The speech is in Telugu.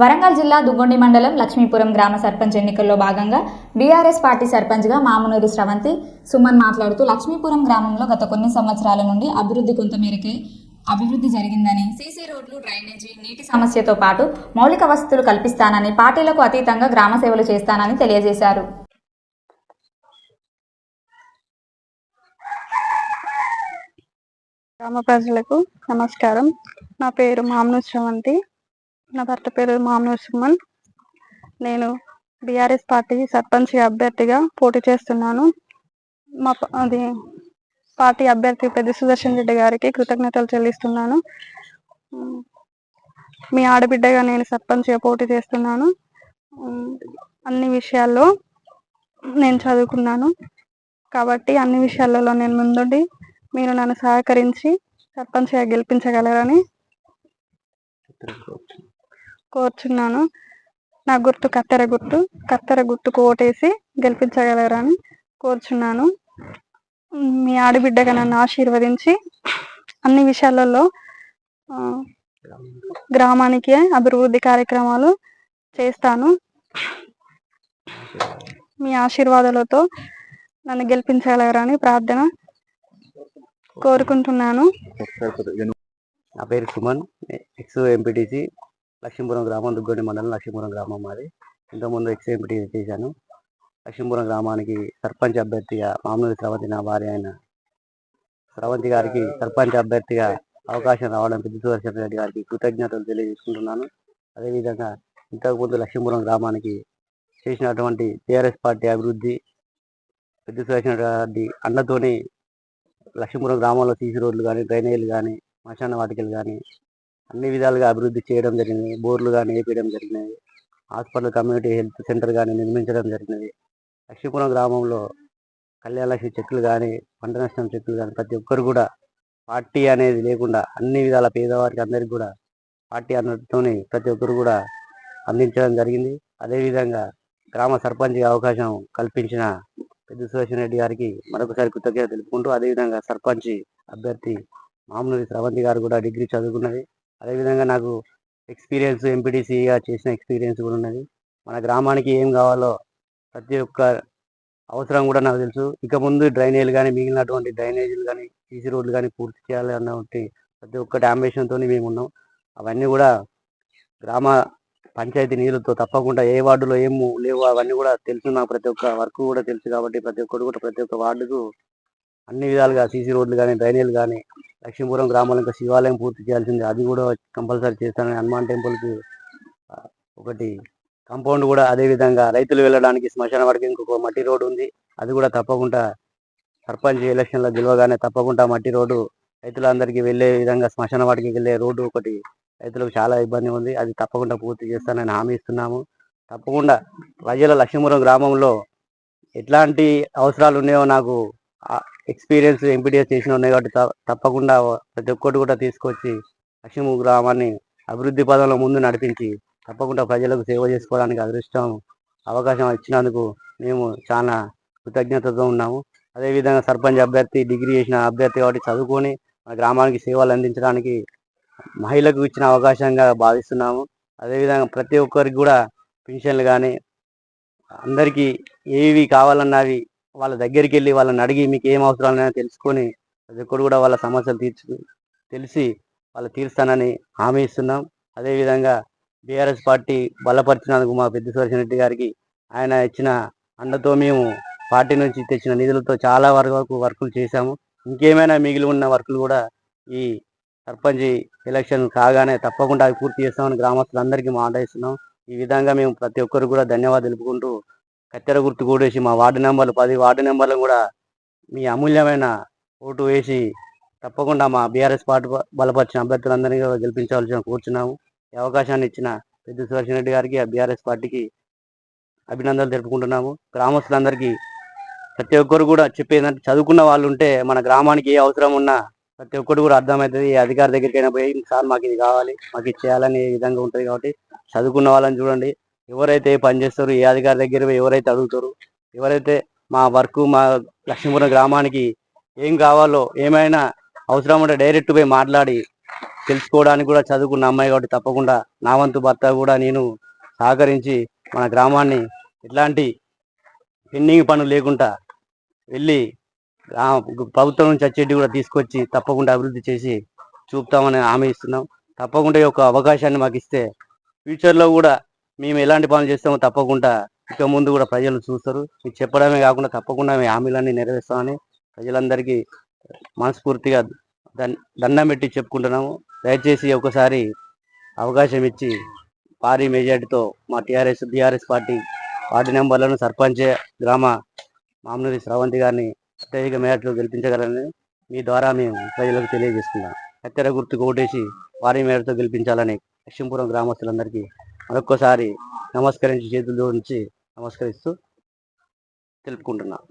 వరంగల్ జిల్లా దుగ్గొండి మండలం లక్ష్మీపురం గ్రామ సర్పంచ్ ఎన్నికల్లో భాగంగా బీఆర్ఎస్ పార్టీ సర్పంచ్గా మామునూరి స్రవంతి సుమన్ మాట్లాడుతూ లక్ష్మీపురం గ్రామంలో గత కొన్ని సంవత్సరాల నుండి అభివృద్ధి కొంతమేరకే అభివృద్ధి జరిగిందని, సీసీ రోడ్లు, డ్రైనేజీ, నీటి సమస్యతో పాటు మౌలిక వసతులు కల్పిస్తానని, పార్టీలకు అతీతంగా గ్రామ సేవలు చేస్తానని తెలియజేశారు. గ్రామ ప్రజలకు నమస్కారం. నా పేరు మామునూరి స్రవంతి. నా భర్త పేరు మామునూరి సుమన్. నేను బీఆర్ఎస్ పార్టీ సర్పంచ్ అభ్యర్థిగా పోటీ చేస్తున్నాను. అది పార్టీ అభ్యర్థి పెద్ద సుదర్శన్ రెడ్డి గారికి కృతజ్ఞతలు చెల్లిస్తున్నాను. మీ ఆడబిడ్డగా నేను సర్పంచ్గా పోటీ చేస్తున్నాను. అన్ని విషయాల్లో నేను చదువుకున్నాను కాబట్టి అన్ని విషయాలలో నేను ముందుండి మీరు నన్ను సహకరించి సర్పంచ్గా గెలిపించగలరని కోరుచున్నాను. నా గుర్తు కత్తెర గుర్తుకు ఓటేసి గెలిపించగలరని కోరుచున్నాను. మీ ఆడబిడ్డగా నన్ను ఆశీర్వదించి అన్ని విషయాలలో గ్రామానికి అభివృద్ధి కార్యక్రమాలు చేస్తాను. మీ ఆశీర్వాదాలతో నన్ను గెలిపించగలరని ప్రార్థన కోరుకుంటున్నాను. నా పేరు సుమన్, ఎక్స్ ఎంపీటీసీ, లక్ష్మీపురం గ్రామం, దుగ్గొండి మండలం, లక్ష్మీపురం గ్రామం మాది. ఇంతకుముందు ఎక్స్ ఎంపీటీసీ చేశాను. లక్ష్మీపురం గ్రామానికి సర్పంచ్ అభ్యర్థిగా మామునూరి స్రవంతి నా భార్య అయిన స్రవంతి గారికి సర్పంచ్ అభ్యర్థిగా అవకాశం రావడం పెద్ద సుదర్శన్ రెడ్డి గారికి కృతజ్ఞతలు తెలియజేసుకుంటున్నాను. అదేవిధంగా ఇంతకుముందు లక్ష్మీపురం గ్రామానికి చేసినటువంటి టీఆర్ఎస్ పార్టీ అభివృద్ధి పెద్ద సుదర్శన్ రెడ్డి అండతోని లక్ష్మీపురం గ్రామంలో సీసీ రోడ్లు కానీ, డ్రైనేజీలు కానీ, శ్మశాన వాటికలు కానీ అన్ని విధాలుగా అభివృద్ధి చేయడం జరిగింది. బోర్లు కానీ వేపించడం జరిగినది. హాస్పిటల్, కమ్యూనిటీ హెల్త్ సెంటర్ కానీ నిర్మించడం జరిగినది. లక్ష్మీపురం గ్రామంలో కళ్యాణలక్ష్మి చెక్కులు కానీ, పంట నష్టం చెక్కులు కానీ ప్రతి ఒక్కరు కూడా పార్టీ అనేది లేకుండా అన్ని విధాల పేదవారికి అందరికీ కూడా పార్టీ అన్నతోని ప్రతి ఒక్కరు కూడా అందించడం జరిగింది. అదేవిధంగా గ్రామ సర్పంచ్గా అవకాశం కల్పించిన పెద్ద సుదర్శన్ రెడ్డి గారికి మరొకసారి కృతజ్ఞత తెలుపుకుంటూ, అదేవిధంగా సర్పంచ్ అభ్యర్థి మామునూరి స్రవంతి గారు కూడా డిగ్రీ చదువుకున్నది. అదేవిధంగా నాకు ఎక్స్పీరియన్స్ ఎంపీటీసీగా చేసిన ఎక్స్పీరియన్స్ కూడా ఉన్నది. మన గ్రామానికి ఏం కావాలో ప్రతి ఒక్క అవసరం కూడా నాకు తెలుసు. ఇక ముందు డ్రైనేజీలు కానీ, మిగిలినటువంటి డ్రైనేజీలు కానీ, సీసీ రోడ్లు కానీ పూర్తి చేయాలి అన్నటువంటి ప్రతి ఒక్కటి అంబిషన్తో మేము ఉన్నాం. అవన్నీ కూడా గ్రామ పంచాయతీ నిధులతో తప్పకుండా ఏ వార్డులో ఏం లేవు అవన్నీ కూడా తెలుసు. నాకు ప్రతి ఒక్క వర్క్ కూడా తెలుసు కాబట్టి ప్రతి ఒక్కరు కూడా ప్రతి ఒక్క వార్డుకు అన్ని విధాలుగా సీసీ రోడ్లు కానీ, డ్రైనేజీలు కానీ, లక్ష్మీపురం గ్రామంలో ఇంకా శివాలయం పూర్తి చేయాల్సింది, అది కూడా కంపల్సరీ చేస్తానని, హనుమాన్ టెంపుల్కి ఒకటి కాంపౌండ్ కూడా, అదేవిధంగా రైతులు వెళ్ళడానికి శ్మశాన వాటికి ఇంకొక మట్టి రోడ్డు ఉంది, అది కూడా తప్పకుండా సర్పంచ్ ఎలక్షన్లో గెలవగానే తప్పకుండా మట్టి రోడ్డు రైతులందరికీ వెళ్ళే విధంగా శ్మశాన వాటికి వెళ్ళే రోడ్డు ఒకటి రైతులకు చాలా ఇబ్బంది ఉంది, అది తప్పకుండా పూర్తి చేస్తానని హామీ ఇస్తున్నాము. తప్పకుండా ప్రజల లక్ష్మీపురం గ్రామంలో ఎట్లాంటి అవసరాలు ఉన్నాయో నాకు ఎక్స్పీరియన్స్ ఎంపీటీఎస్ చేసిన ఉన్నాయి కాబట్టి తప్పకుండా ప్రతి ఒక్కటి కూడా తీసుకొచ్చి లక్ష్మీపురం గ్రామాన్ని అభివృద్ధి పదంలో ముందు నడిపించి తప్పకుండా ప్రజలకు సేవ చేసుకోవడానికి అవకాశం ఇచ్చినందుకు మేము చాలా కృతజ్ఞతతో ఉన్నాము. అదేవిధంగా సర్పంచ్ అభ్యర్థి డిగ్రీ చేసిన అభ్యర్థి కాబట్టి చదువుకొని మన గ్రామానికి సేవలు అందించడానికి మహిళలకు ఇచ్చిన అవకాశంగా భావిస్తున్నాము. అదేవిధంగా ప్రతి ఒక్కరికి కూడా పెన్షన్లు కానీ అందరికీ ఏవి కావాలన్నవి వాళ్ళ దగ్గరికి వెళ్ళి వాళ్ళని అడిగి మీకు ఏం అవసరాలైనా తెలుసుకొని ప్రతి ఒక్కరు కూడా వాళ్ళ సమస్యలు తెలిసి వాళ్ళు తీరుస్తానని హామీ ఇస్తున్నాం. అదేవిధంగా బీఆర్ఎస్ పార్టీ బలపరిచినందుకు మా పెద్ద సుదర్శన్ రెడ్డి గారికి ఆయన ఇచ్చిన అండతో మేము పార్టీ నుంచి తెచ్చిన నిధులతో చాలా వరకు వర్కులు చేశాము. ఇంకేమైనా మిగిలి ఉన్న వర్కులు కూడా ఈ సర్పంచ్ ఎలక్షన్ కాగానే తప్పకుండా అవి పూర్తి చేస్తామని గ్రామస్తులందరికీ మాట ఇస్తున్నాం. ఈ విధంగా మేము ప్రతి ఒక్కరు కూడా ధన్యవాదాలు తెలుపుకుంటూ కత్తెర గుర్తు కూడేసి మా వార్డు నెంబర్లు 10 వార్డు నెంబర్లను కూడా మీ అమూల్యమైన ఓటు వేసి తప్పకుండా మా బీఆర్ఎస్ పార్టీ బలపరిచిన అభ్యర్థులందరినీ గెలిపించవలసిన కూర్చున్నాము. ఈ అవకాశాన్ని ఇచ్చిన పెద్ద సుదర్శన్ రెడ్డి గారికి, ఆ బీఆర్ఎస్ పార్టీకి అభినందనలు తెలుపుకుంటున్నాము. గ్రామస్తులందరికీ ప్రతి ఒక్కరు కూడా చెప్పేదంటే చదువుకున్న వాళ్ళు ఉంటే మన గ్రామానికి ఏ అవసరం ఉన్నా ప్రతి ఒక్కరు కూడా అర్థమవుతుంది. ఈ అధికారి దగ్గరికైనా పోయి సార్ మాకు ఇది కావాలి, మాకు ఇది చేయాలని విధంగా ఉంటుంది. కాబట్టి చదువుకున్న వాళ్ళని చూడండి, ఎవరైతే పని చేస్తారు, ఏ అధికారి దగ్గర ఎవరైతే అడుగుతారు, ఎవరైతే మా వర్క్ మా లక్ష్మీపురం గ్రామానికి ఏం కావాలో ఏమైనా అవసరం ఉంటే డైరెక్ట్ పోయి మాట్లాడి తెలుసుకోవడానికి కూడా చదువుకున్న అమ్మాయి కాబట్టి తప్పకుండా నా వంతు భర్త కూడా నేను సహకరించి మన గ్రామాన్ని ఎట్లాంటి పెండింగ్ పనులు లేకుండా వెళ్ళి ప్రభుత్వం నుంచి వచ్చేటి కూడా తీసుకొచ్చి తప్పకుండా అభివృద్ధి చేసి చూపుతామని హామీ ఇస్తున్నాం. తప్పకుండా ఈ యొక్క అవకాశాన్ని మాకు ఇస్తే ఫ్యూచర్లో కూడా మేము ఎలాంటి పనులు చేస్తామో తప్పకుండా ఇక ముందు కూడా ప్రజలు చూస్తారు. మీకు చెప్పడమే కాకుండా తప్పకుండా మేము హామీలన్నీ నెరవేరుస్తామని ప్రజలందరికీ మనస్ఫూర్తిగా దండం పెట్టి చెప్పుకుంటున్నాము. దయచేసి ఒకసారి అవకాశం ఇచ్చి భారీ మెజార్టీతో మా బీఆర్ఎస్ పార్టీ నెంబర్లను సర్పంచ్ గ్రామ మామనూరి శ్రవంతి గారిని అత్యధిక మేరతో గెలిపించగలని మీ ద్వారా మేము ప్రజలకు తెలియజేస్తున్నాం. కత్తెర గుర్తుకు ఓటేసి భారీ మేరతో గెలిపించాలని లక్ష్మీపురం గ్రామస్తులందరికీ మరొక్కసారి నమస్కరించి చేతులు జోడించి నమస్కరిస్తూ తెలుపుకుంటున్నాం.